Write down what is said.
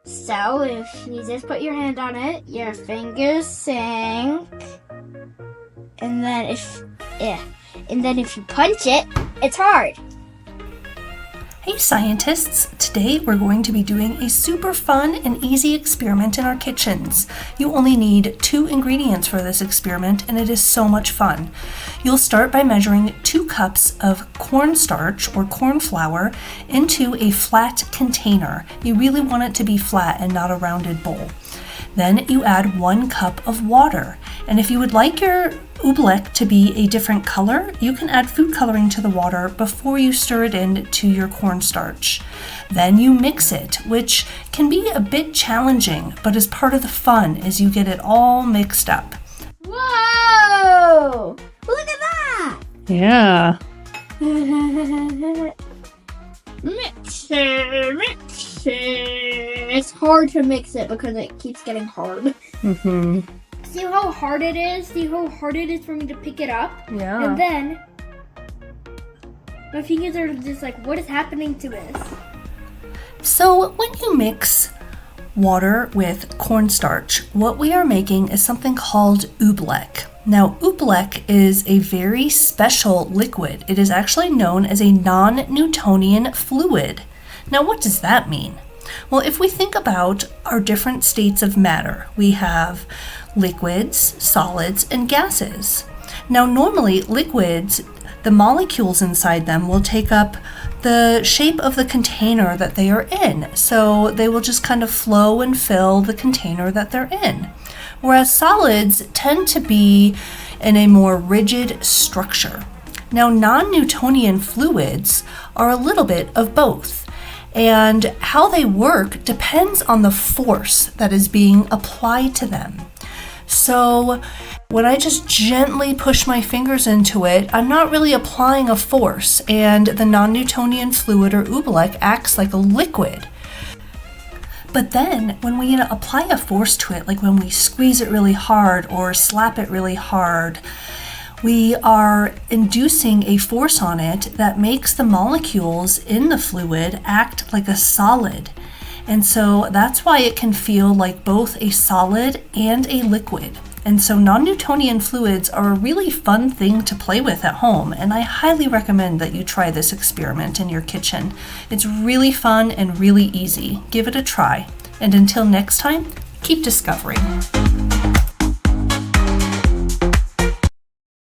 So if you just put your hand on it, your fingers sink. And then if you punch it, it's hard. Hey scientists, today we're going to be doing a super fun and easy experiment in our kitchens. You only need 2 ingredients for this experiment and it is so much fun. You'll start by measuring 2 cups of cornstarch or corn flour into a flat container. You really want it to be flat and not a rounded bowl. Then you add 1 cup of water. And if you would like your Oobleck to be a different color, you can add food coloring to the water before you stir it into your cornstarch. Then you mix it, which can be a bit challenging, but is part of the fun as you get it all mixed up. Whoa! Look at that! Yeah. Mix it. It's hard to mix it because it keeps getting hard. Mm-hmm. See how hard it is? See how hard it is for me to pick it up? Yeah. And then my fingers are just like, what is happening to this? So when you mix water with cornstarch, what we are making is something called Oobleck. Now, Oobleck is a very special liquid. It is actually known as a non-Newtonian fluid. Now, what does that mean? Well, if we think about our different states of matter, we have liquids, solids, and gases. Now, normally liquids, the molecules inside them will take up the shape of the container that they are in. So they will just kind of flow and fill the container that they're in. Whereas solids tend to be in a more rigid structure. Now, non-Newtonian fluids are a little bit of both. And how they work depends on the force that is being applied to them. So when I just gently push my fingers into it, I'm not really applying a force, and the non-Newtonian fluid or Oobleck acts like a liquid. But then when we apply a force to it, like when we squeeze it really hard or slap it really hard, we are inducing a force on it that makes the molecules in the fluid act like a solid. And so that's why it can feel like both a solid and a liquid. And so non-Newtonian fluids are a really fun thing to play with at home, and I highly recommend that you try this experiment in your kitchen. It's really fun and really easy. Give it a try. And until next time, keep discovering.